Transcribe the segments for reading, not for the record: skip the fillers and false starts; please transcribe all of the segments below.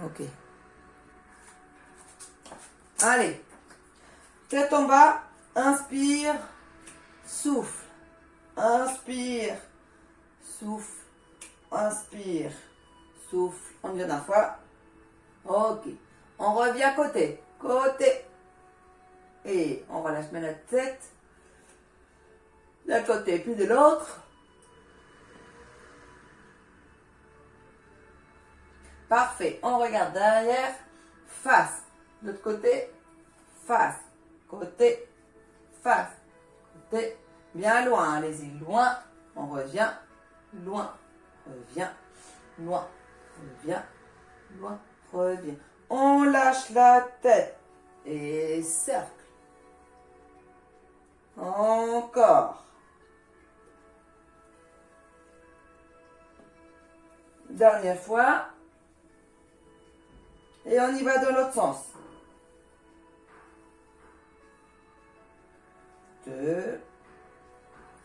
Ok. Allez. Tête en bas. Inspire. Souffle. Inspire. Souffle. Inspire. Souffle. On y va d'une fois. Ok. On revient côté. Côté. Et on relâche bien la tête. D'un côté puis de l'autre. Parfait. On regarde derrière. Face. De l'autre côté. Face. Côté. Face. Côté. Bien loin. Allez-y. Loin. On revient. Loin. Revient. Loin. Revient. Loin. Revient. On lâche la tête. Et cercle. Encore. Dernière fois. Et on y va dans l'autre sens. 2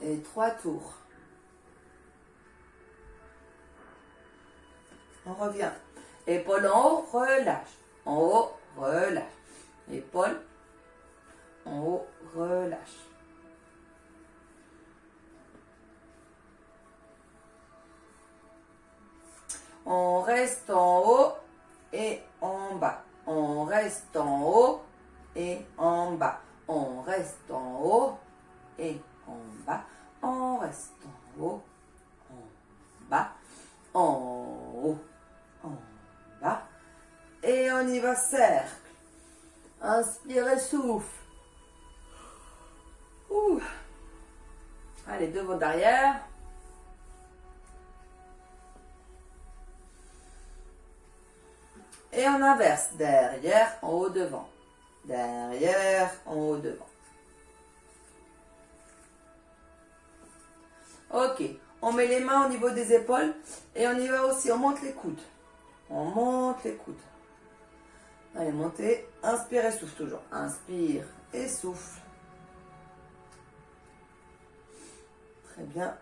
et 3 tours. On revient. Épaule en haut, relâche. En haut, relâche. Épaule en haut, relâche. On reste en haut et en bas. On reste en haut et en bas. On reste en haut et en bas. On reste en haut, en bas, en haut, en bas. Et on y va, cercle. Inspirez, souffle. Ouh. Allez, devant, derrière. Et on inverse. Derrière, en haut, devant. Derrière, en haut, devant. Ok. On met les mains au niveau des épaules. Et on y va aussi. On monte les coudes. On monte les coudes. Allez, montez. Inspire et souffle toujours. Inspire et souffle. Très bien.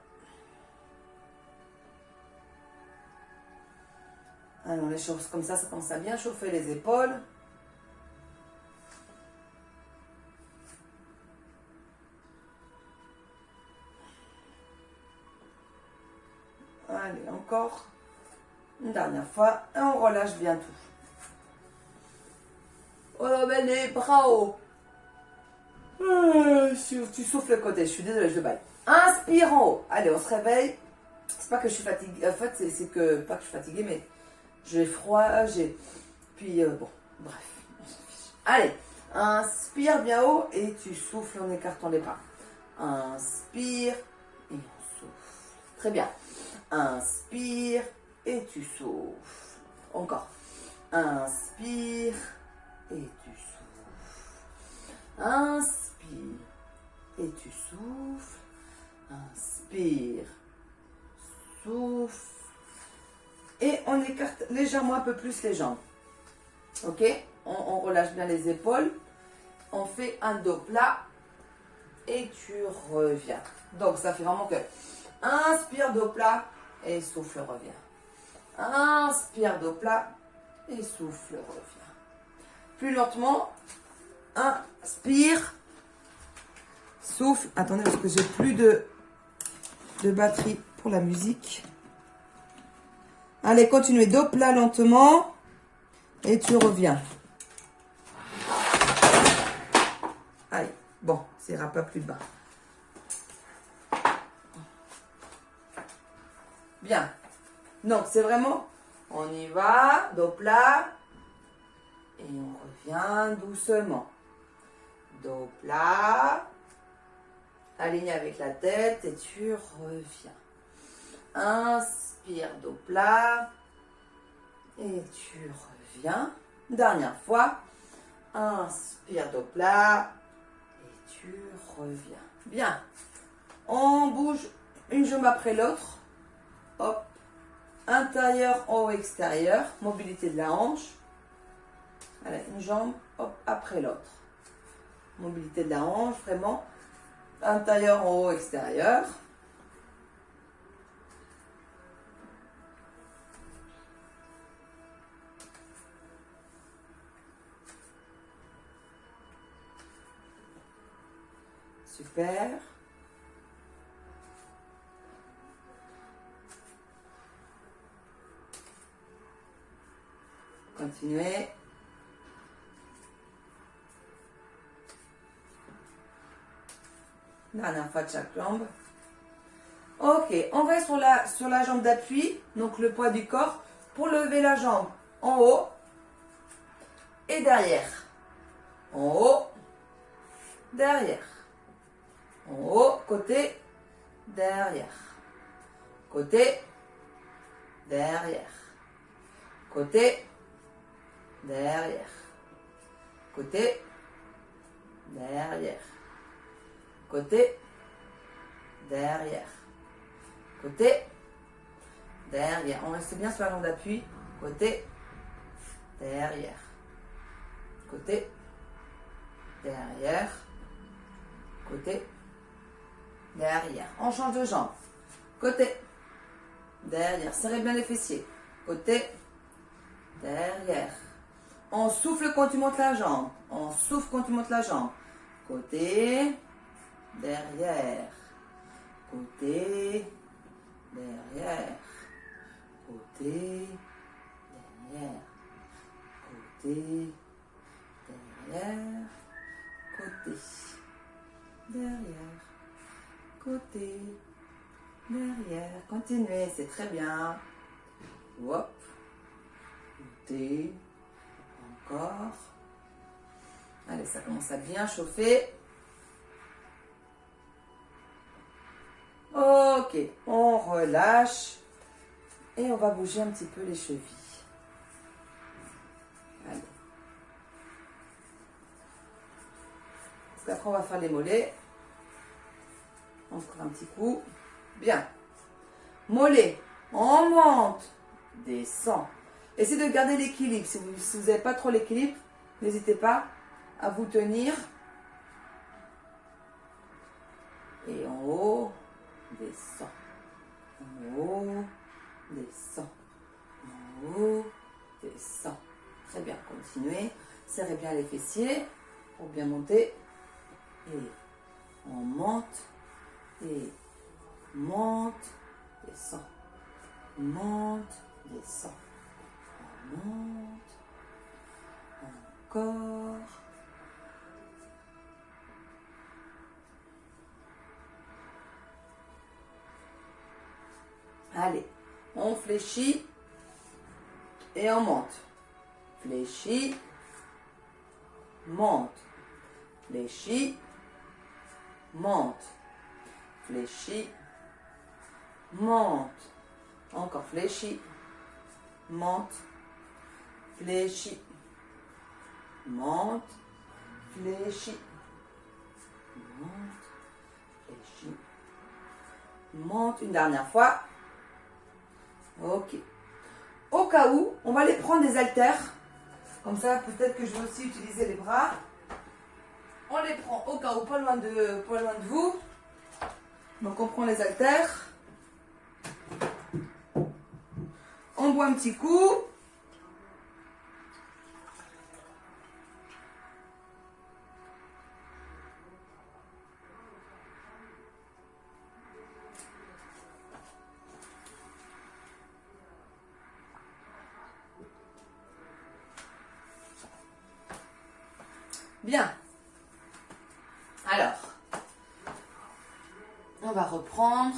Alors, les choses comme ça commence à bien chauffer les épaules. Allez, encore. Une dernière fois. Et on relâche bien tout. On ramène les bras haut. Tu souffles le côté. Je suis désolée, je baille. Inspire en haut. Allez, on se réveille. C'est pas que je suis fatiguée. En fait, c'est que, pas que je suis fatiguée, mais j'ai froid, puis bon, bref, on s'en fiche. Allez, inspire bien haut et tu souffles en écartant les bras. Inspire et on souffle. Très bien. Inspire et tu souffles. Encore. Inspire et tu souffles. Inspire et tu souffles. Inspire. Souffle. Et on écarte légèrement un peu plus les jambes. Ok? On relâche bien les épaules. On fait un dos plat. Et tu reviens. Donc ça fait vraiment que inspire, dos plat. Et souffle, revient. Inspire, dos plat. Et souffle, revient. Plus lentement. Inspire. Souffle. Attendez parce que j'ai plus de batterie pour la musique. Allez, continuez. Dos plat lentement. Et tu reviens. Allez, bon, ça ira pas plus bas. Bien. Donc, c'est vraiment, on y va, dos plat. Et on revient doucement. Dos plat. Aligné avec la tête et tu reviens. Inspire, dos plat. Et tu reviens. Dernière fois. Inspire, dos plat. Et tu reviens. Bien. On bouge une jambe après l'autre. Hop. Intérieur, haut, extérieur. Mobilité de la hanche. Allez, une jambe, hop, après l'autre. Mobilité de la hanche, vraiment. Intérieur, en haut, extérieur. Super. Continuez. Dernière fois de chaque jambe. Ok, on va sur la jambe d'appui, donc le poids du corps, pour lever la jambe en haut et derrière. En haut, derrière. En haut, côté, derrière. Côté, derrière. Côté, derrière. Côté, derrière. Côté, derrière. Côté, derrière. On reste bien sur la jambe d'appui. Côté, derrière. Côté, derrière. Côté, derrière. On change de jambe. Côté, derrière. Serrez bien les fessiers. Côté, derrière. On souffle quand tu montes la jambe. On souffle quand tu montes la jambe. Côté, derrière. Côté, derrière. Côté, derrière. Côté, derrière. Côté, derrière. Côté, derrière. Continuez, c'est très bien. Hop. Côté. Encore. Allez, ça commence à bien chauffer. Ok, on relâche et on va bouger un petit peu les chevilles. Allez. Parce qu'après, on va faire les mollets. Encore un petit coup. Bien. Mollet, on monte, descend. Essayez de garder l'équilibre. Si vous n'avez pas trop l'équilibre, n'hésitez pas à vous tenir. Et en haut, descend. En haut, descend. En haut, descend. Très bien, continuez. Serrez bien les fessiers pour bien monter. Et on monte. Et monte, descend. Monte, descend. On monte. Encore. Allez, on fléchit et on monte. Fléchit, monte. Fléchit, monte. Fléchit, monte. Encore fléchit, monte. Fléchit, monte. Fléchit, monte. Fléchit, monte. Une dernière fois. Ok. Au cas où, on va aller prendre des haltères. Comme ça, peut-être que je vais aussi utiliser les bras. On les prend au cas où, pas loin de vous. Donc, on prend les haltères. On boit un petit coup. Bien. Alors, on va reprendre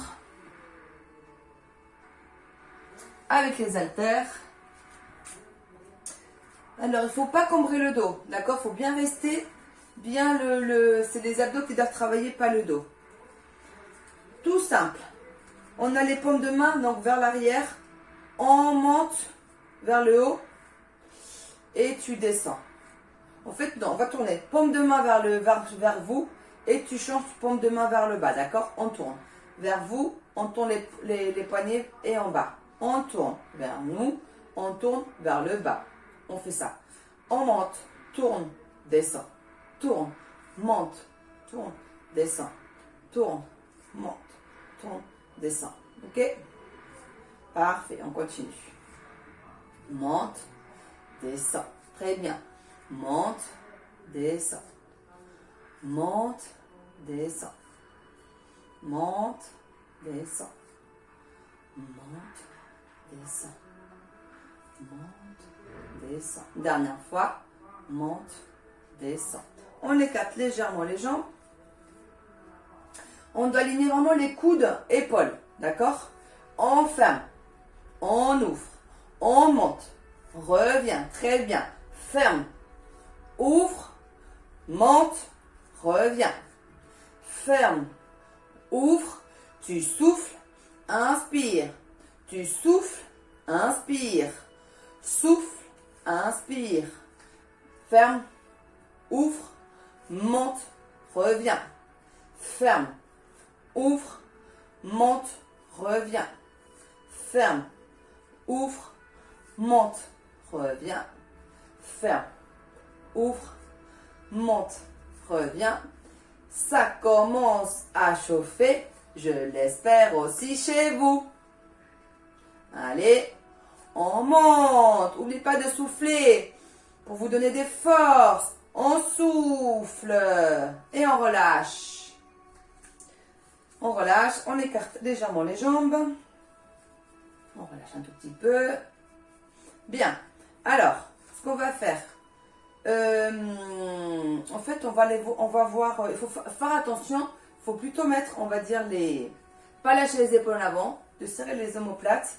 avec les haltères. Alors, il ne faut pas cambrer le dos, d'accord? Il faut bien rester, bien c'est les abdos qui doivent travailler, pas le dos. Tout simple. On a les paumes de main, donc vers l'arrière. On monte vers le haut et tu descends. En fait, non, on va tourner. Paume de main vers vous et tu changes paume de main vers le bas, d'accord? On tourne. Vers vous, on tourne les poignets et en bas. On tourne vers nous, on tourne vers le bas. On fait ça. On monte, tourne, descend. Tourne, monte, tourne, descend. Tourne, monte, tourne, descend. Ok? Parfait, on continue. Monte, descend. Très bien. Monte, descend. Monte, descends. Monte, descends. Monte, descends. Monte, descends. Dernière fois. Monte, descends. On écarte légèrement les jambes. On doit aligner vraiment les coudes, épaules. D'accord? On ferme. On ouvre. On monte. Reviens. Très bien. Ferme. Ouvre. Monte. Reviens. Ferme. Ouvre. Tu souffles. Inspire. Tu souffles. Inspire. Souffle. Inspire. Ferme. Ouvre. Monte. Reviens. Ferme. Ouvre. Monte. Reviens. Ferme. Ouvre. Monte. Reviens. Ferme. Ouvre. Monte. Reviens. Ça commence à chauffer. Je l'espère aussi chez vous. Allez. On monte. N'oubliez pas de souffler pour vous donner des forces. On souffle et on relâche. On relâche, on écarte légèrement les jambes. On relâche un tout petit peu. Bien. Alors, ce qu'on va faire, en fait, on va voir, il faut faire attention. Il faut plutôt mettre, on va dire, pas lâcher les épaules en avant, de serrer les omoplates.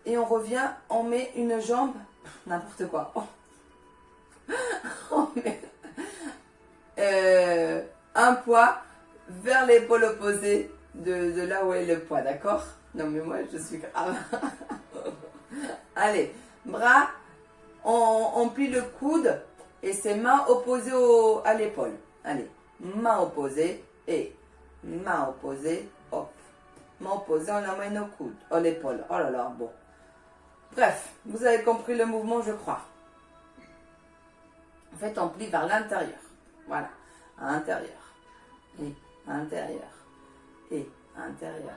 Et on revient, on met une jambe, n'importe quoi. On met un poids vers l'épaule opposée de là où est le poids, d'accord? Non mais moi je suis grave. Allez, bras, on plie le coude et c'est main opposée à l'épaule. Allez, main opposée et main opposée, hop. Main opposée, on amène au coude, à l'épaule. Oh là là, bon. Bref, vous avez compris le mouvement, je crois. En fait, on plie vers l'intérieur. Voilà. Intérieur. Et intérieur. Et intérieur.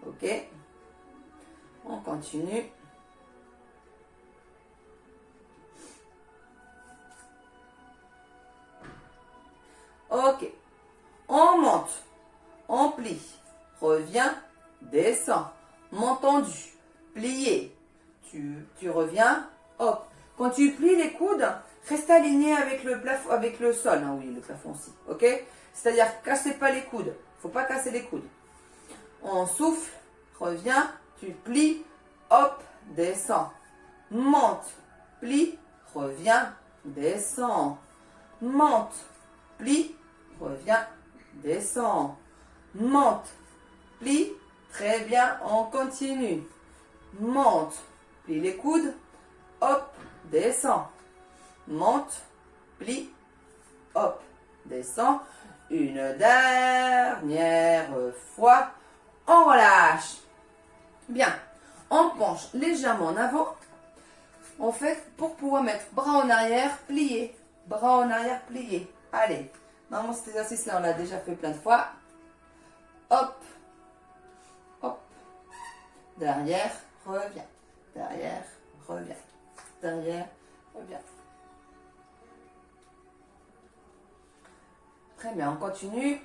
Ok. On continue. Ok. On monte. On plie. Reviens. Descends. Main tendue. Plié. Tu reviens. Hop. Quand tu plies les coudes, reste aligné avec le plafond, avec le sol. Hein, oui, le plafond aussi. Ok? C'est-à-dire, cassez pas les coudes. Faut pas casser les coudes. On souffle. Reviens. Tu plies. Hop. Descends. Monte. Plie. Reviens. Descends. Monte. Plie. Reviens. Descends. Monte. Plie. Très bien. On continue. Monte. Plie les coudes. Hop. Descends. Monte. Plie. Hop. Descends. Une dernière fois. On relâche. Bien. On penche légèrement en avant. En fait, pour pouvoir mettre bras en arrière, plié. Bras en arrière, plié. Allez. Normalement, cet exercice-là, on l'a déjà fait plein de fois. Hop. Hop. Derrière, reviens. Derrière, reviens. Derrière, reviens. Très bien, on continue.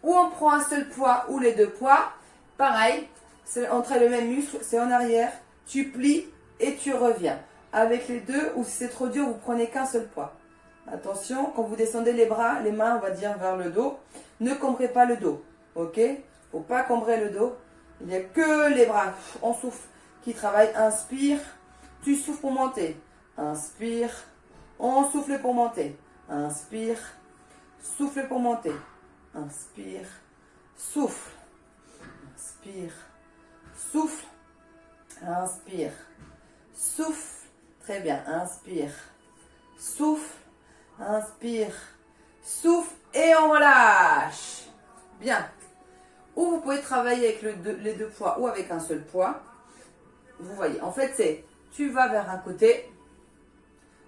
Ou on prend un seul poids ou les deux poids. Pareil, on traite le même muscle, c'est en arrière. Tu plies et tu reviens. Avec les deux, ou si c'est trop dur, vous prenez qu'un seul poids. Attention, quand vous descendez les bras, les mains, on va dire, vers le dos, ne cambrez pas le dos. Ok? Faut pas cambrer le dos. Il n'y a que les bras. On souffle qui travaillent. Inspire. Tu souffles pour monter. Inspire. On souffle pour monter. Inspire. Souffle pour monter. Inspire. Souffle. Inspire. Souffle. Inspire. Souffle. Très bien. Inspire. Souffle. Inspire. Souffle. Et on relâche. Bien. Ou vous pouvez travailler avec les deux poids ou avec un seul poids. Vous voyez. En fait, c'est tu vas vers un côté.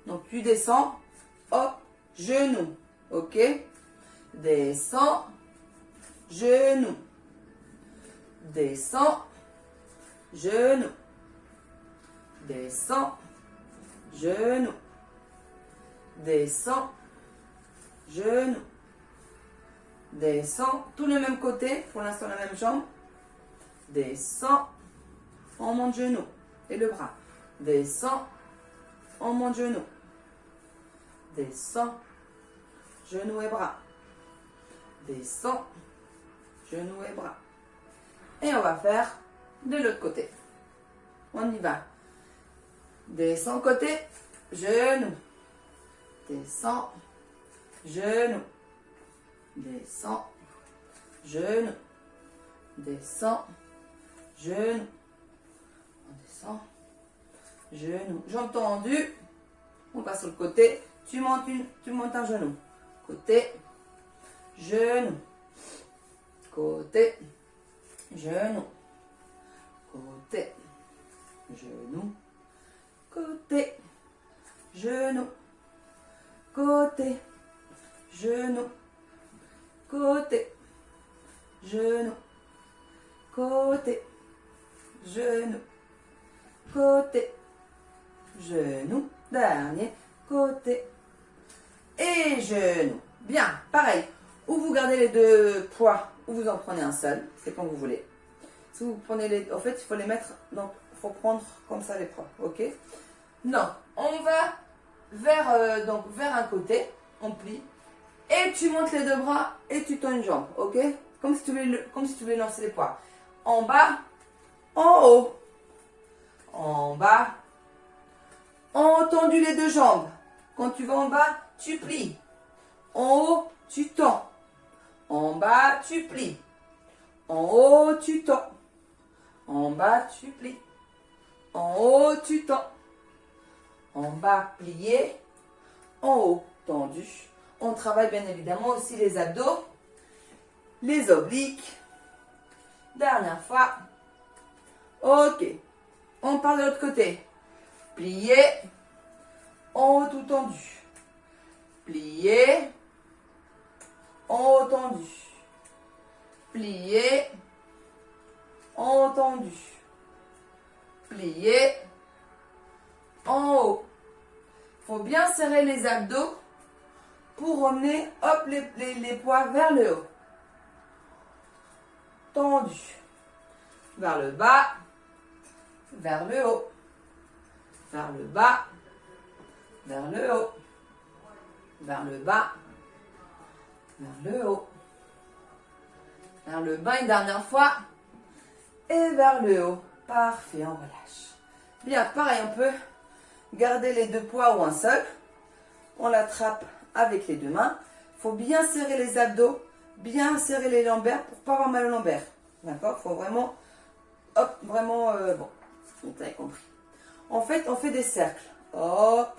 Donc, tu descends. Hop. Genou. Ok. Descends. genou, descends, genou, descends, genou, descends, genou, descends, tout le même côté, pour l'instant la même jambe, descends, on monte genou et le bras, descends, on monte genou, descends, genou et bras, descends, genou et bras. Et on va faire de l'autre côté. On y va. Descends côté, genou, descends, genou, descends, genou, descends, genou, on descend, genou, jambes tendues, on passe sur le côté, tu montes un genou, côté, genou, côté, genou, côté, genou, côté, genou, côté, genou, côté, genou, côté, genou, côté, genou, dernier, côté et genou. Bien, pareil. Ou vous gardez les deux poids, ou vous en prenez un seul, c'est comme vous voulez. Si vous prenez les, en fait, il faut les mettre, donc il faut prendre comme ça les poids, ok? Non, on va vers, donc vers un côté, on plie, et tu montes les deux bras et tu tends une jambe, ok? Comme si tu voulais lancer les poids. En bas, en haut, en bas, en tendu les deux jambes. Quand tu vas en bas, tu plies. En haut, tu tends. En bas, tu plies. En haut, tu tends. En bas, tu plies. En haut, tu tends. En bas, plié. En haut, tendu. On travaille bien évidemment aussi les abdos, les obliques. Dernière fois. Ok. On part de l'autre côté. Plié. En haut, tout tendu. Plié. En haut, tendu. Plié. En haut, tendu. Plié. En haut. Il faut bien serrer les abdos pour emmener hop, les poids vers le haut. Tendu. Vers le bas. Vers le haut. Vers le bas. Vers le haut. Vers le bas. Vers le haut. Vers le bas une dernière fois. Et vers le haut. Parfait, on relâche. Bien, pareil, on peut garder les deux poids ou un seul. On l'attrape avec les deux mains. Il faut bien serrer les abdos, bien serrer les lombaires pour ne pas avoir mal aux lombaires. D'accord? Il faut vraiment, hop, vraiment, bon, vous avez compris. En fait, on fait des cercles. Hop,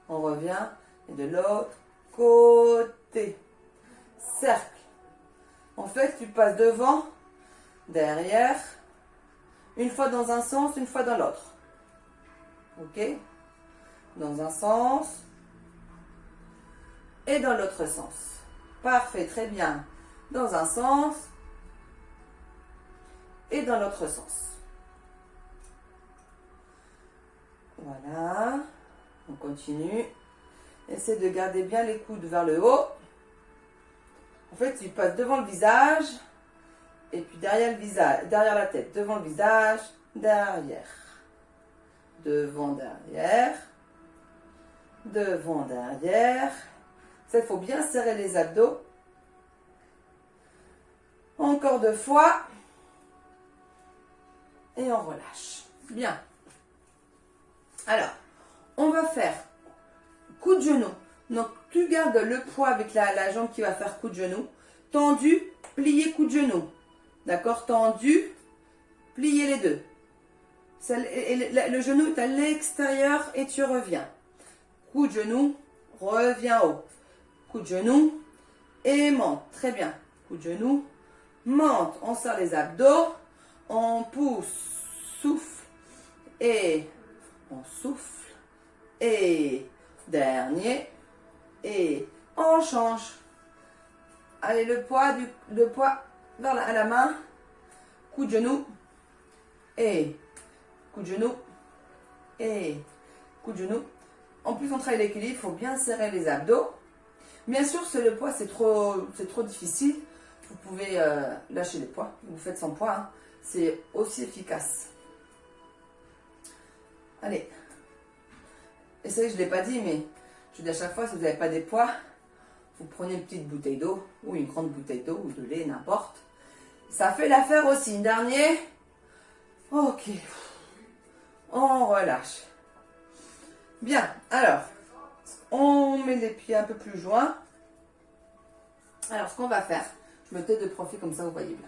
on revient. Et de l'autre côté. Cercle. En fait, tu passes devant, derrière, une fois dans un sens, une fois dans l'autre. Ok? Dans un sens et dans l'autre sens. Parfait, très bien. Dans un sens et dans l'autre sens. Voilà. On continue. Essaie de garder bien les coudes vers le haut. En fait, tu passes devant le visage et puis derrière le visage, derrière la tête. Devant le visage, derrière. Devant, derrière. Devant, derrière. Ça, il faut bien serrer les abdos. Encore 2 fois. Et on relâche. Bien. Alors, on va faire coup de genou. Donc, tu gardes le poids avec la jambe qui va faire coup de genou. Tendu, plié, coup de genou. D'accord? Tendu, plié les deux. Le genou est à l'extérieur et tu reviens. Coup de genou, reviens haut. Coup de genou et monte. Très bien. Coup de genou, monte. On serre les abdos. On pousse, souffle et on souffle. Et dernier. Et on change. Allez, le poids à la main, coup de genou, et coup de genou, et coup de genou. En plus, on travaille l'équilibre, il faut bien serrer les abdos. Bien sûr, c'est le poids, c'est trop difficile. Vous pouvez lâcher les poids. Vous faites sans poids, hein. C'est aussi efficace. Allez. Et c'est vrai que je ne l'ai pas dit, mais je dis à chaque fois, si vous n'avez pas des poids, vous prenez une petite bouteille d'eau, ou une grande bouteille d'eau, ou de lait, n'importe. Ça fait l'affaire aussi. Dernier. Ok. On relâche. Bien. Alors, on met les pieds un peu plus joints. Alors, ce qu'on va faire, je me tais de profil comme ça, vous voyez bien.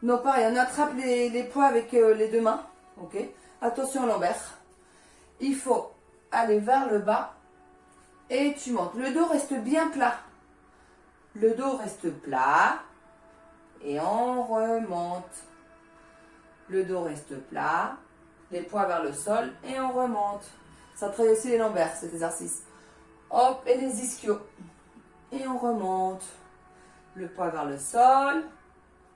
Donc, pareil, on attrape les poids avec les deux mains. Ok. Attention lombaire. Il faut aller vers le bas et tu montes. Le dos reste bien plat. Le dos reste plat et on remonte. Le dos reste plat, les poids vers le sol et on remonte. Ça travaille aussi les lombaires, cet exercice. Hop, et les ischios. Et on remonte. Le poids vers le sol,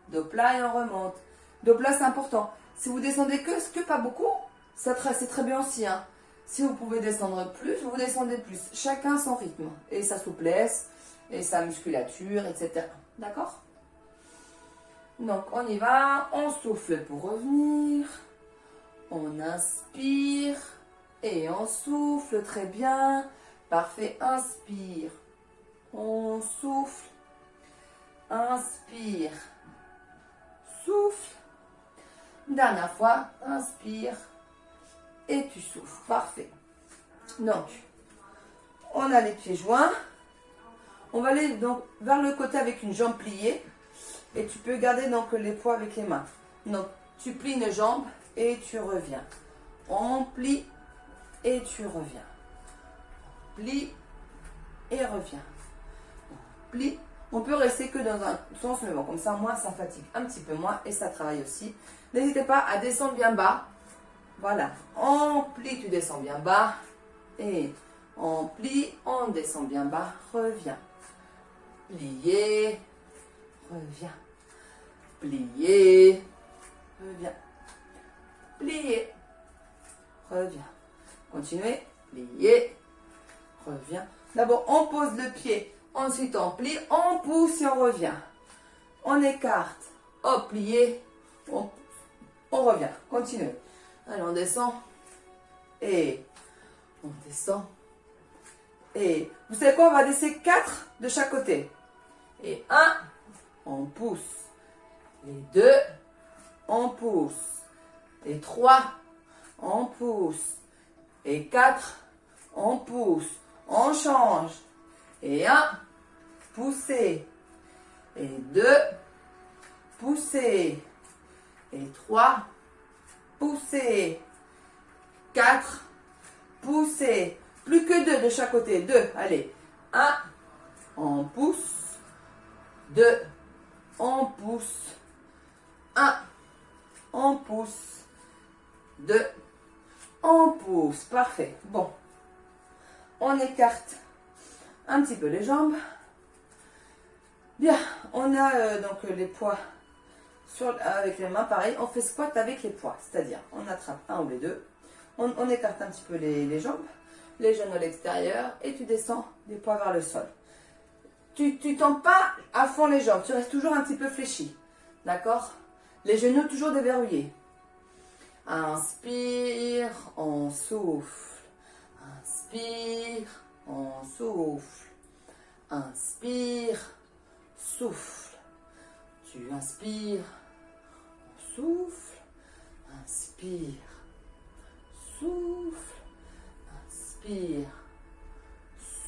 dos plat et on remonte. Dos plat, c'est important. Si vous descendez que pas beaucoup, c'est très bien aussi, hein. Si vous pouvez descendre plus, vous descendez plus. Chacun son rythme. Et sa souplesse, et sa musculature, etc. D'accord? Donc, on y va. On souffle pour revenir. On inspire. Et on souffle. Très bien. Parfait. Inspire. On souffle. Inspire. Souffle. Dernière fois. Inspire. Et tu souffles. Parfait. Donc, on a les pieds joints. On va aller donc vers le côté avec une jambe pliée. Et tu peux garder donc les poids avec les mains. Donc, tu plies une jambe et tu reviens. On plie et tu reviens. On plie et reviens. On plie. On peut rester que dans un sens, mais bon, comme ça, moi, ça fatigue un petit peu moins et ça travaille aussi. N'hésitez pas à descendre bien bas. Voilà. On plie, tu descends bien bas. Et on plie, on descend bien bas. Reviens. Plier. Reviens. Plier. Reviens. Plier. Reviens. Continuez. Plier. Reviens. D'abord, on pose le pied. Ensuite, on plie. On pousse et on revient. On écarte. Hop, plier. On revient. Continuez. Allez, on descend. Et on descend. Et vous savez quoi? On va descendre 4 de chaque côté. Et 1, on pousse. Et 2, on pousse. Et 3, on pousse. Et 4, on pousse. On change. Et 1, pousser. Et 2, pousser. Et 3, pousser. 4, pousser. Plus que 2 de chaque côté. 2, allez. 1, on pousse. 2, on pousse. 1, on pousse. 2, on pousse. Parfait. Bon. On écarte un petit peu les jambes. Bien. On a donc les poids avec les mains. Pareil. On fait squat avec les poids. C'est-à-dire, on attrape un ou les deux. On écarte un petit peu les jambes. Les genoux à l'extérieur. Et tu descends les poids vers le sol. Tu tends pas à fond les jambes. Tu restes toujours un petit peu fléchi. D'accord? Les genoux toujours déverrouillés. Inspire, on souffle. Inspire, on souffle. Inspire, souffle. Tu inspires, on souffle. Inspire, souffle. Inspire,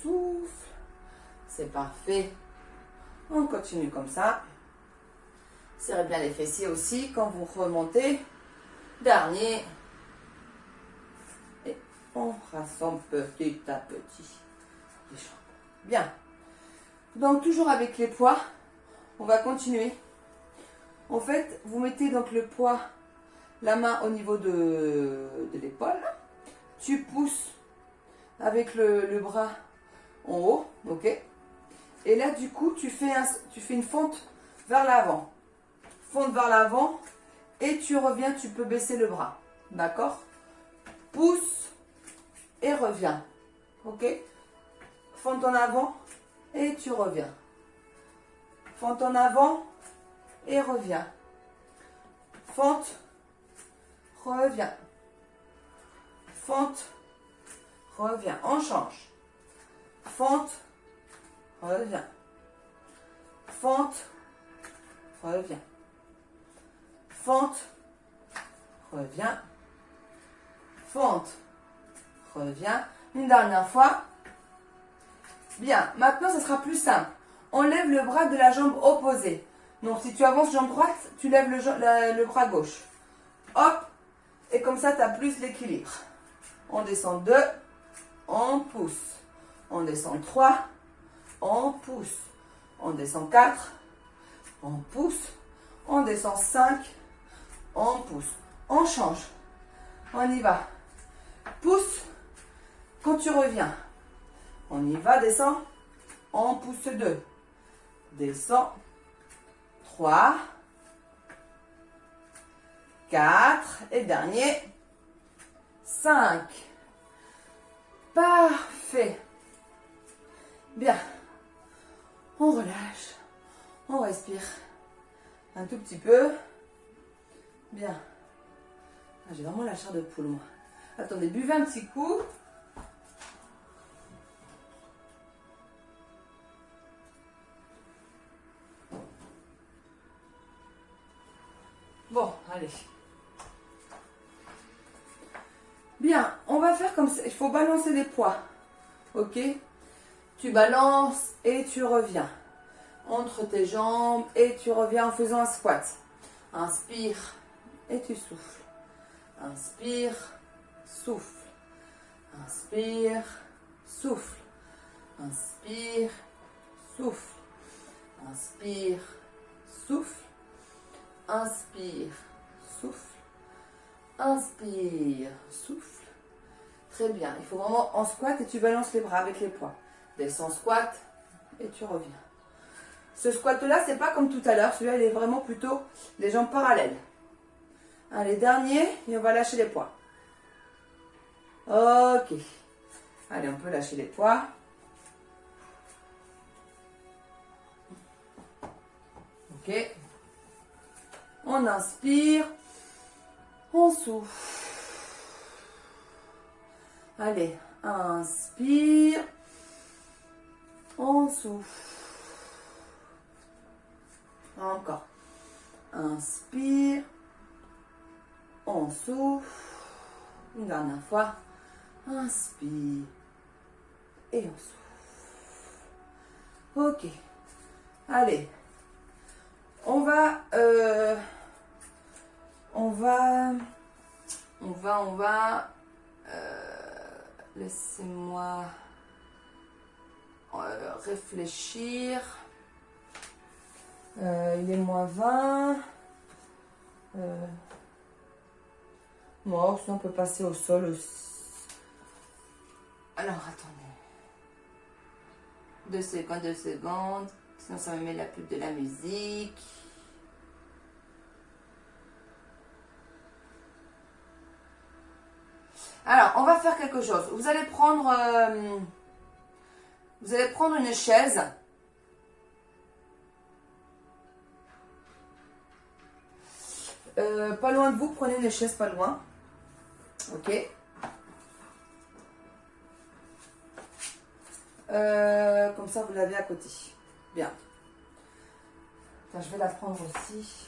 souffle. C'est parfait. On continue comme ça. Serrez bien les fessiers aussi quand vous remontez. Dernier. Et on rassemble petit à petit les jambes. Bien. Donc toujours avec les poids, on va continuer. En fait, vous mettez donc le poids, la main au niveau de l'épaule. Tu pousses avec le bras en haut, ok. Et là, du coup, tu fais une fente vers l'avant. Fonte vers l'avant. Et tu reviens, tu peux baisser le bras. D'accord? Pousse et reviens. Ok? Fonte en avant et tu reviens. Fonte en avant et reviens. Fonte, reviens. Fonte, reviens. On change. Fonte, reviens. Fonte, reviens. Fente, reviens. Fente, reviens. Une dernière fois. Bien, maintenant ce sera plus simple. On lève le bras de la jambe opposée. Donc si tu avances jambe droite, tu lèves le bras gauche. Hop, et comme ça tu as plus l'équilibre. On descend 2, on pousse. On descend 3, on pousse. On descend 4, on pousse. On descend 5, on pousse. On change. On y va. Pousse. Quand tu reviens. On y va, descend. On pousse 2. Descend. 3. 4. Et dernier. 5. Parfait. Bien. On relâche. On respire. Un tout petit peu. Bien. Ah, j'ai vraiment la chair de poule, moi. Attendez, buvez un petit coup. Bon, allez. Bien, on va faire comme ça. Il faut balancer les poids. Ok? Tu balances et tu reviens. Entre tes jambes et tu reviens en faisant un squat. Inspire et tu souffles. Inspire, souffle. Inspire, souffle. Inspire, souffle. Inspire, souffle. Inspire, souffle. Inspire, souffle. Très bien. Il faut vraiment en squat et tu balances les bras avec les poids. Descends squat et tu reviens. Ce squat-là, c'est pas comme tout à l'heure. Celui-là, il est vraiment plutôt les jambes parallèles. Allez, dernier, et on va lâcher les poids. Ok. Allez, on peut lâcher les poids. Ok. On inspire. On souffle. Allez, inspire. On souffle. Encore. Inspire. On souffle. Une dernière fois. Inspire. Et on souffle. Ok. Allez. On va... laissez-moi réfléchir. Il est -20. Bon, sinon on peut passer au sol aussi. Alors, attendez. 2 secondes, 2 secondes. Sinon, ça me met la pub de la musique. Alors, on va faire quelque chose. Vous allez prendre une chaise. Pas loin de vous, prenez une chaise pas loin. Ok. Comme ça, vous l'avez à côté. Bien. Attends, je vais la prendre aussi.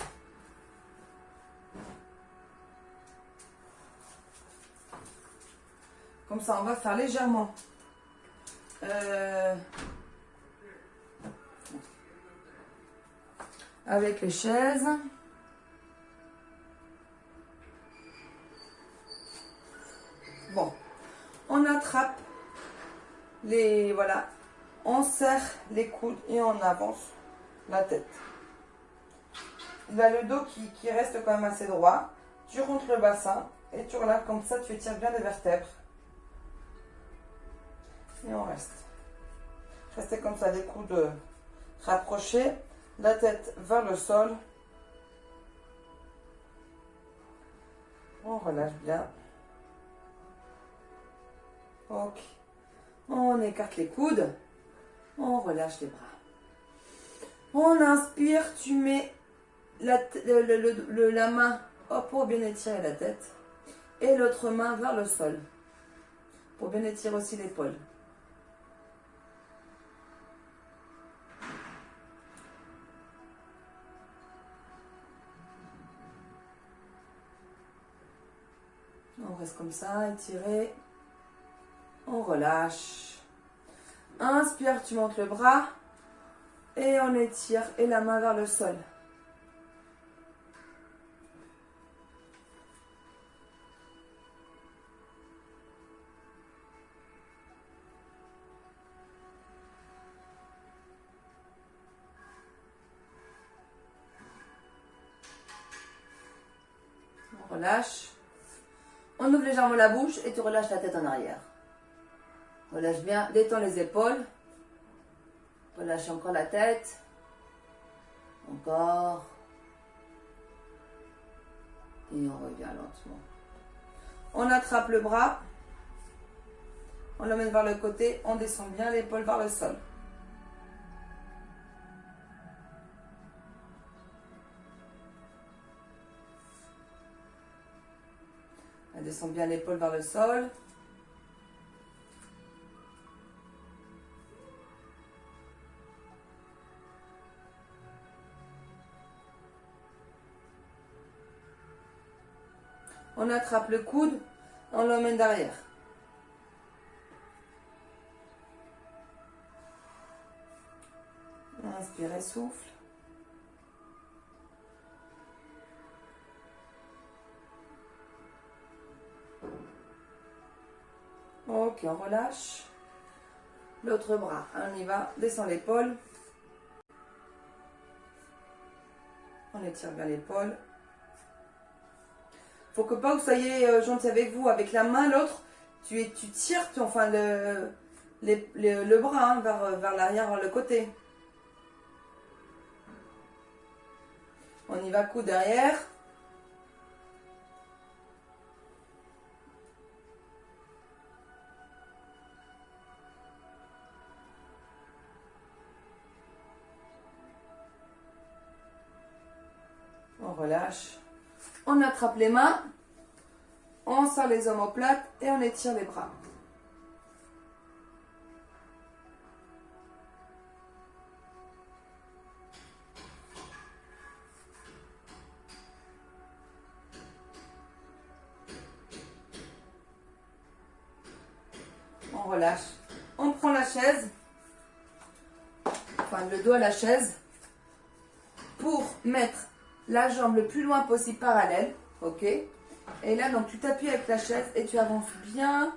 Comme ça, on va faire légèrement. Avec les chaises. Bon, on attrape les... Voilà. On serre les coudes et on avance la tête. Il a le dos qui reste quand même assez droit. Tu rentres le bassin et tu relâches comme ça, tu étires bien les vertèbres. Et on reste. Restez comme ça, les coudes rapprochés. La tête vers le sol. On relâche bien. Ok. On écarte les coudes. On relâche les bras. On inspire, tu mets la main pour bien étirer la tête. Et l'autre main vers le sol. Pour bien étirer aussi l'épaule. On reste comme ça, étiré. On relâche. Inspire, tu montes le bras. Et on étire et la main vers le sol. On relâche. On ouvre légèrement la bouche et tu relâches la tête en arrière. Relâche bien, détends les épaules. Relâche encore la tête. Encore. Et on revient lentement. On attrape le bras. On l'emmène vers le côté. On descend bien l'épaule vers le sol. On descend bien l'épaule vers le sol. On attrape le coude, on l'emmène derrière. Inspire et souffle. Ok, on relâche. L'autre bras, on y va, descend l'épaule. On étire bien l'épaule. Faut que pas que vous soyez gentil avec vous. Avec la main, l'autre, tu tires le bras hein, vers l'arrière, vers le côté. On y va, coup derrière. On relâche. On attrape les mains. On serre les omoplates et on étire les bras. On relâche. On prend la chaise, enfin le dos à la chaise, pour mettre la jambe le plus loin possible parallèle, ok? Et là, donc tu t'appuies avec la chaise et tu avances bien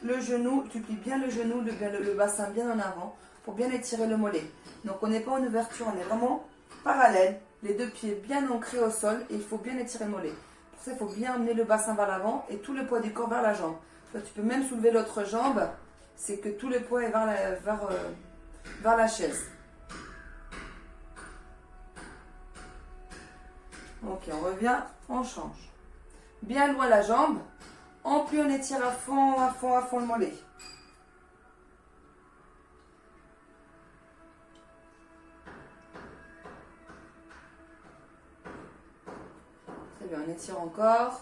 le genou, tu plies bien le genou, le bassin bien en avant pour bien étirer le mollet. Donc on n'est pas en ouverture, on est vraiment parallèle, les deux pieds bien ancrés au sol et il faut bien étirer le mollet. Pour ça, il faut bien emmener le bassin vers l'avant et tout le poids du corps vers la jambe. Donc, tu peux même soulever l'autre jambe, c'est que tout le poids est vers la chaise. Ok, on revient, on change. Bien loin la jambe. En plus, on étire à fond le mollet. Très bien, on étire encore.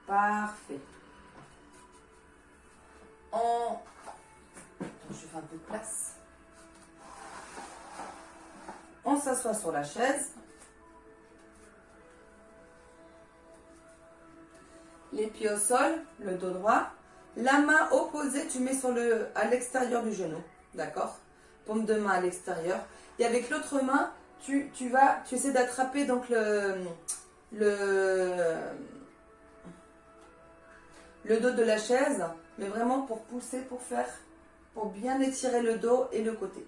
Parfait. Je fais un peu de place. On s'assoit sur la chaise. Les pieds au sol, le dos droit. La main opposée, tu mets à l'extérieur du genou. D'accord? Paume de main à l'extérieur. Et avec l'autre main, tu essaies d'attraper donc le dos de la chaise, mais vraiment pour pousser, pour bien étirer le dos et le côté.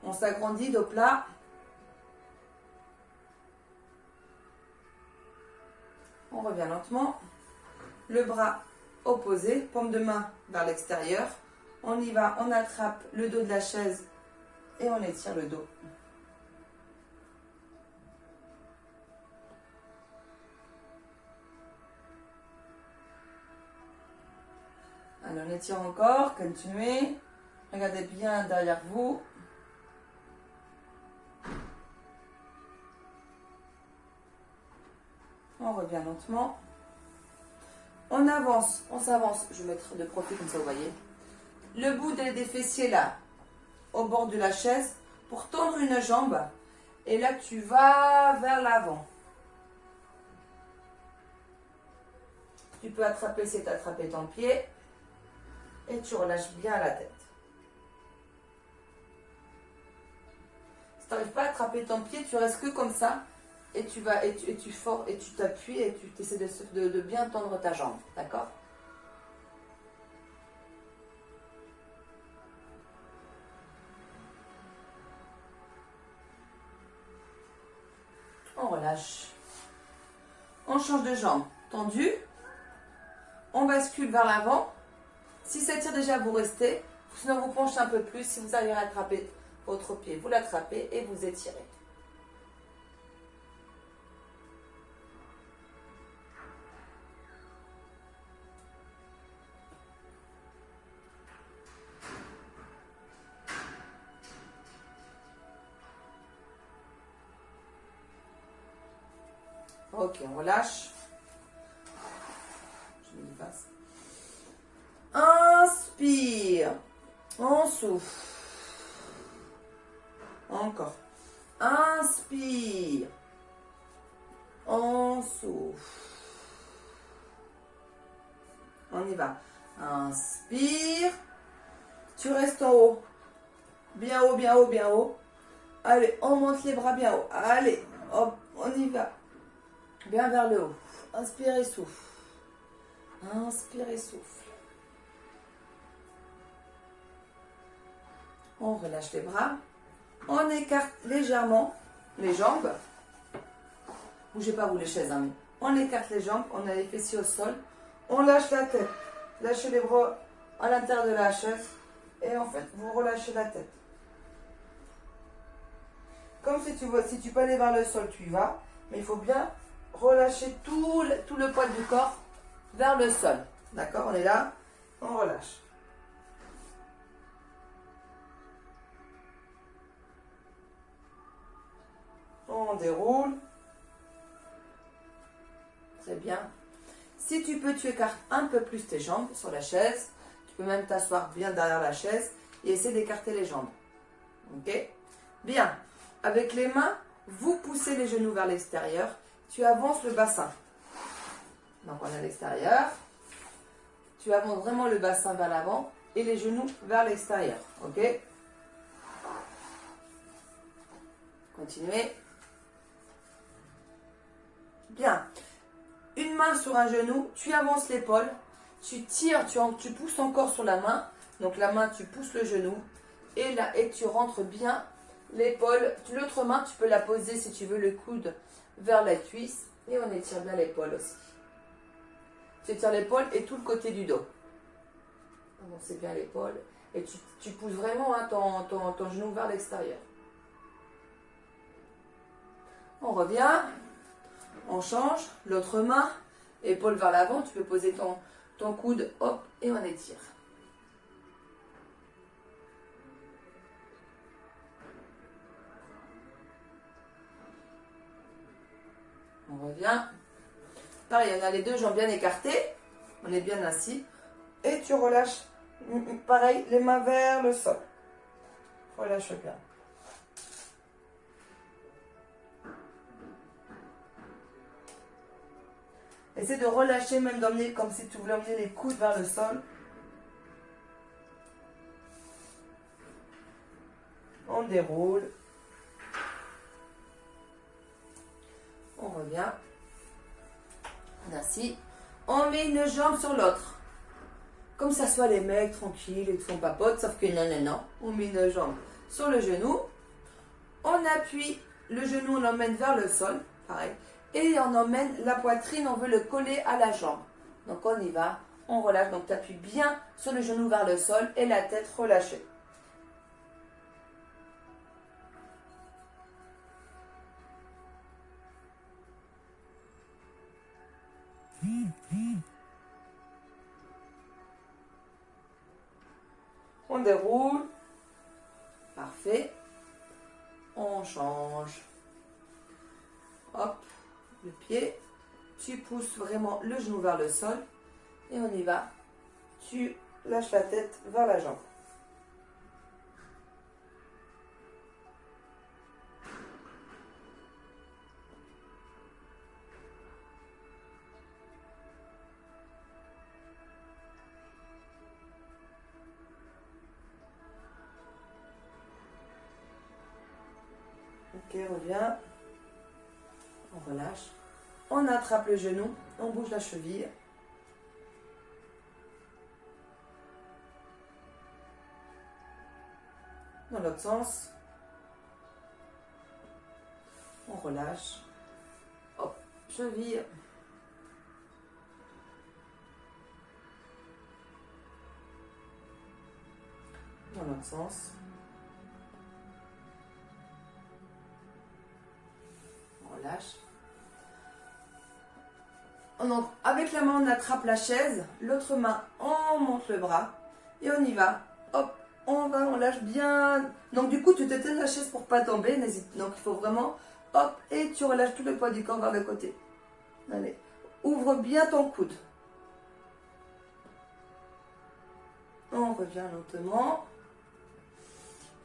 On s'agrandit, dos plat. On revient lentement. le bras opposé, paume de main vers l'extérieur. On y va, on attrape le dos de la chaise et on étire le dos. Allez, on étire encore, continuez. Regardez bien derrière vous. On revient lentement. On avance, on s'avance. Je vais mettre de profil comme ça, vous voyez. Le bout des fessiers là, au bord de la chaise, pour tendre une jambe. Et là, tu vas vers l'avant. Tu peux attraper, c'est attraper ton pied. Et tu relâches bien la tête. Si tu n'arrives pas à attraper ton pied, tu restes que comme ça. Et tu vas et tu t'appuies et tu essaies de bien tendre ta jambe. D'accord? On relâche. On change de jambe. Tendu. On bascule vers l'avant. Si ça tire déjà, vous restez. Sinon, vous penchez un peu plus. Si vous arrivez à attraper votre pied, vous l'attrapez et vous étirez. Ok, on relâche. Je me passe. Inspire. On souffle. Encore. Inspire. On souffle. On y va. Inspire. Tu restes en haut. Bien haut, bien haut, bien haut. Allez, on monte les bras bien haut. Allez, hop, on y va. Bien vers le haut. Inspire et souffle. Inspire et souffle. On relâche les bras. On écarte légèrement les jambes. Bougez pas vous les chaises, hein, mais on écarte les jambes. On a les fessiers au sol. On lâche la tête. Lâchez les bras à l'intérieur de la chaise. Et en fait, vous relâchez la tête. Comme si tu peux aller vers le sol, tu y vas. Mais il faut bien relâcher tout le poids du corps vers le sol. D'accord? On est là. On relâche. On déroule. Très bien. Si tu peux, tu écartes un peu plus tes jambes sur la chaise. Tu peux même t'asseoir bien derrière la chaise et essayer d'écarter les jambes. Ok? Bien. Avec les mains, vous poussez les genoux vers l'extérieur. Tu avances le bassin. Donc on est à l'extérieur. Tu avances vraiment le bassin vers l'avant et les genoux vers l'extérieur. Ok? Continuez. Bien. Une main sur un genou, tu avances l'épaule, tu tires, tu pousses encore sur la main. Donc la main, tu pousses le genou et là, et tu rentres bien l'épaule. L'autre main, tu peux la poser si tu veux le coude vers la cuisse et on étire bien l'épaule aussi. Tu étires l'épaule et tout le côté du dos. Avancez bien l'épaule et tu pousses vraiment hein, ton genou vers l'extérieur. On revient. On change, l'autre main, épaule vers l'avant, tu peux poser ton coude, hop, et on étire. On revient. Pareil, on a les deux jambes bien écartées, on est bien assis, et tu relâches, pareil, les mains vers le sol. Relâche bien. Essaie de relâcher, même d'emmener comme si tu voulais emmener les coudes vers le sol. On déroule. On revient. Ainsi. On met une jambe sur l'autre. Comme ça soit les mecs tranquilles et tout on papote, sauf que non. On met une jambe sur le genou. On appuie le genou, on l'emmène vers le sol. Pareil. Et on emmène la poitrine, on veut le coller à la jambe. Donc on y va, on relâche. Donc tu appuies bien sur le genou vers le sol et la tête relâchée. On déroule. Parfait. On change. Hop, le pied. Tu pousses vraiment le genou vers le sol. Et on y va. Tu lâches la tête vers la jambe. Ok, reviens. On relâche. On attrape le genou. On bouge la cheville. Dans l'autre sens. On relâche. Hop, cheville. Dans l'autre sens. On relâche. Donc, avec la main, on attrape la chaise. L'autre main, on monte le bras. Et on y va. Hop, on va, on lâche bien. Donc, du coup, tu te tiens la chaise pour pas tomber. N'hésite. Donc, il faut vraiment, hop, et tu relâches tout le poids du corps vers le côté. Allez, ouvre bien ton coude. On revient lentement.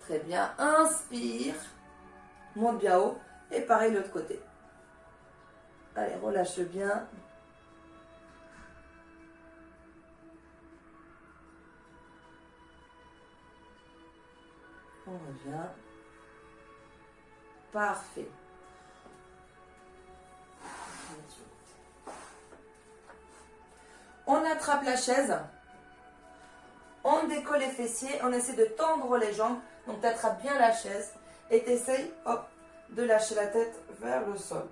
Très bien. Inspire. Monte bien haut. Et pareil, l'autre côté. Allez, relâche bien. On revient. Parfait. On attrape la chaise. On décolle les fessiers. On essaie de tendre les jambes. Donc, tu attrapes bien la chaise. Et tu essayes, hop, de lâcher la tête vers le sol.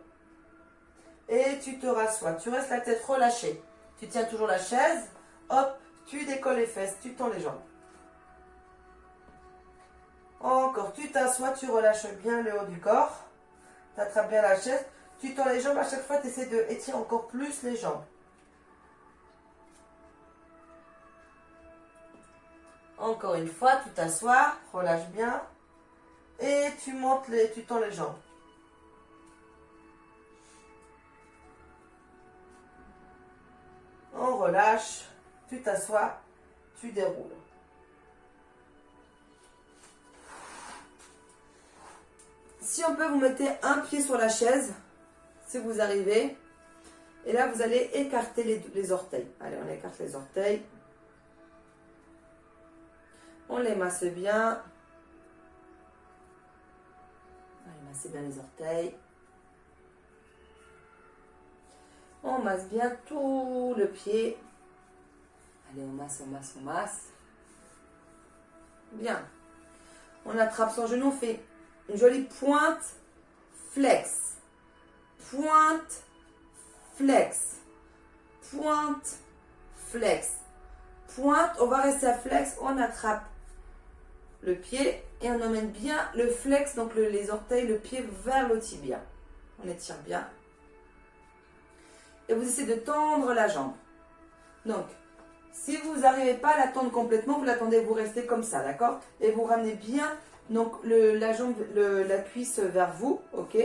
Et tu te rassois. Tu restes la tête relâchée. Tu tiens toujours la chaise. Hop, tu décolles les fesses. Tu tends les jambes. Encore, tu t'assois, tu relâches bien le haut du corps. Tu attrapes bien la chaise. Tu tends les jambes. À chaque fois, tu essaies d'étirer encore plus les jambes. Encore une fois, tu t'assois, relâche bien. Et tu montes tu tends les jambes. On relâche. Tu t'assois, tu déroules. Si on peut, vous mettez un pied sur la chaise, si vous arrivez. Et là, vous allez écarter les orteils. Allez, on écarte les orteils. On les masse bien. Allez, massez bien les orteils. On masse bien tout le pied. Allez, on masse, on masse, on masse. Bien. On attrape son genou, on fait une jolie pointe, flex. Pointe, flex. Pointe, flex. Pointe, on va rester à flex, on attrape le pied et on emmène bien le flex, donc les orteils, le pied vers le tibia. On étire bien. Et vous essayez de tendre la jambe. Donc, si vous n'arrivez pas à la tendre complètement, vous l'attendez, vous restez comme ça, d'accord? Et vous ramenez bien donc la jambe, la cuisse vers vous, ok?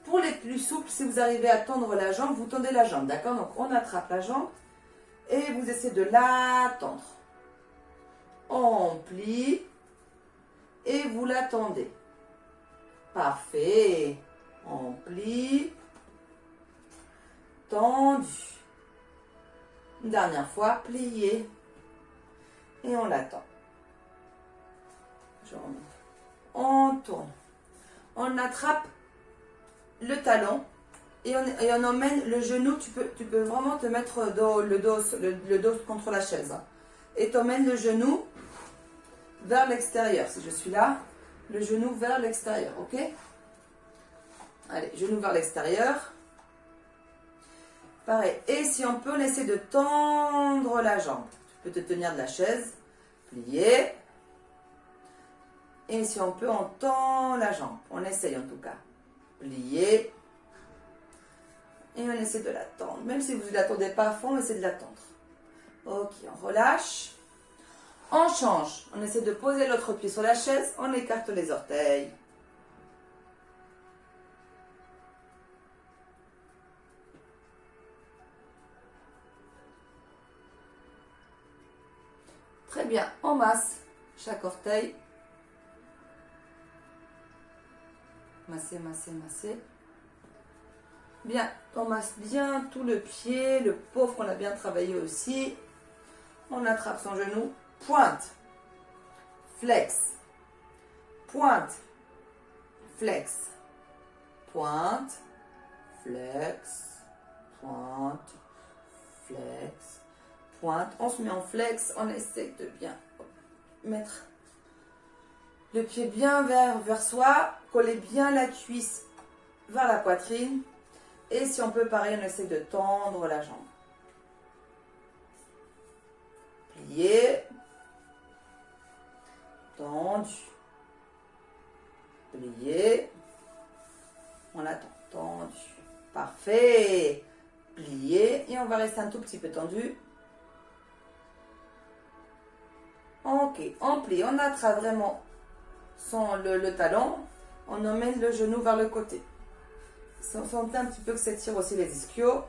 Pour les plus souples, si vous arrivez à tendre la jambe, vous tendez la jambe, d'accord? Donc, on attrape la jambe et vous essayez de la tendre. On plie et vous la tendez. Parfait. On plie. Tendu. Une dernière fois, plié. Et on l'attend. On tourne. On attrape le talon et on emmène le genou. Tu peux vraiment te mettre le dos contre la chaise. Et tu emmènes le genou vers l'extérieur. Si je suis là, le genou vers l'extérieur. Ok? Allez, genou vers l'extérieur. Pareil. Et si on peut, on essaie de tendre la jambe. Tu peux te tenir de la chaise, plier. Et si on peut, on tend la jambe. On essaye en tout cas. Plier. Et on essaie de la tendre. Même si vous ne la tendez pas à fond, on essaie de la tendre. Ok, on relâche. On change. On essaie de poser l'autre pied sur la chaise. On écarte les orteils. Très bien, on masse chaque orteil. Masser, masser, masser. Bien, on masse bien tout le pied, le pauvre qu'on a bien travaillé aussi. On attrape son genou, pointe, flex, pointe, flex, pointe, flex, pointe, flex, pointe. On se met en flex, on essaie de bien mettre le pied bien vers soi, coller bien la cuisse vers la poitrine. Et si on peut, pareil, on essaie de tendre la jambe. Plier. Tendu. Plier. On attend. Tendu. Parfait. Plier. Et on va rester un tout petit peu tendu. Ok. On plie. On attrape vraiment le talon. On emmène le genou vers le côté. On sentait un petit peu que ça tire aussi les ischios.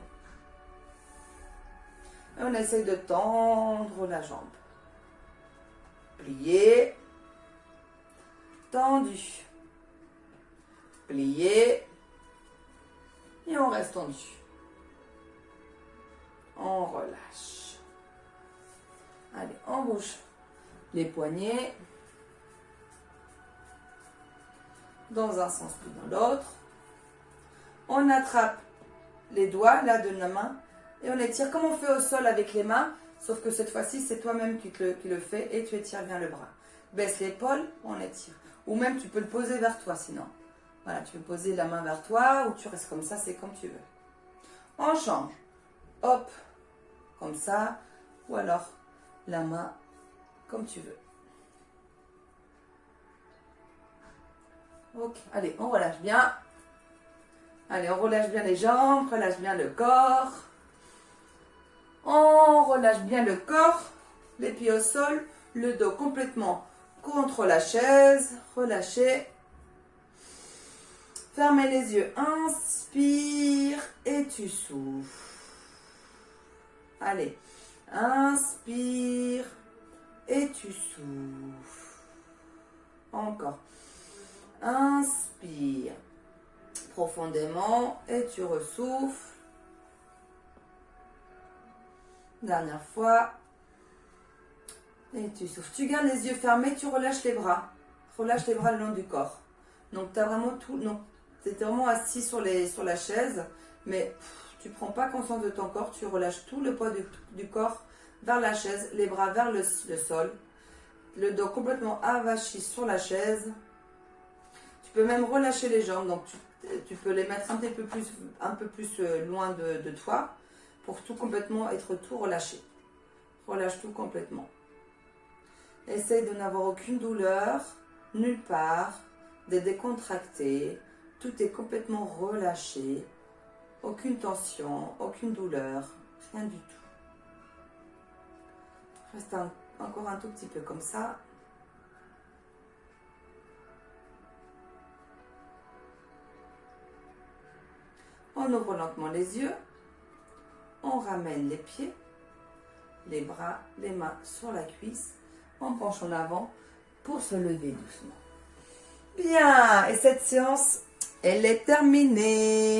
Et on essaye de tendre la jambe. Plier. Tendu. Plier. Et on reste tendu. On relâche. Allez, on bouge les poignets. Dans un sens puis dans l'autre. On attrape les doigts là de la main et on étire comme on fait au sol avec les mains, sauf que cette fois-ci c'est toi-même qui le fais et tu étires bien le bras. Baisse l'épaule, on étire. Ou même tu peux le poser vers toi sinon. Voilà, tu peux poser la main vers toi ou tu restes comme ça, c'est comme tu veux. On change. Hop, comme ça, ou alors la main comme tu veux. Ok, allez, on relâche bien. Allez, on relâche bien les jambes, relâche bien le corps. On relâche bien le corps, les pieds au sol, le dos complètement contre la chaise. Relâchez. Fermez les yeux. Inspire et tu souffles. Allez, inspire et tu souffles. Encore. Inspire profondément et tu ressouffles. Dernière fois. Et tu souffles. Tu gardes les yeux fermés, tu relâches les bras. Relâche les bras le long du corps. Donc tu as vraiment tout. Donc tu étais vraiment assis sur la chaise, mais tu prends pas conscience de ton corps, tu relâches tout le poids du corps vers la chaise, les bras vers le sol, le dos complètement avachi sur la chaise. Tu peux même relâcher les jambes, donc tu peux les mettre un peu plus loin de toi pour tout complètement être tout relâché. Relâche tout complètement. Essaye de n'avoir aucune douleur, nulle part, de décontracter. Tout est complètement relâché. Aucune tension, aucune douleur, rien du tout. Reste encore un tout petit peu comme ça. On ouvre lentement les yeux. On ramène les pieds, les bras, les mains sur la cuisse. On penche en avant pour se lever doucement. Bien, et cette séance, elle est terminée.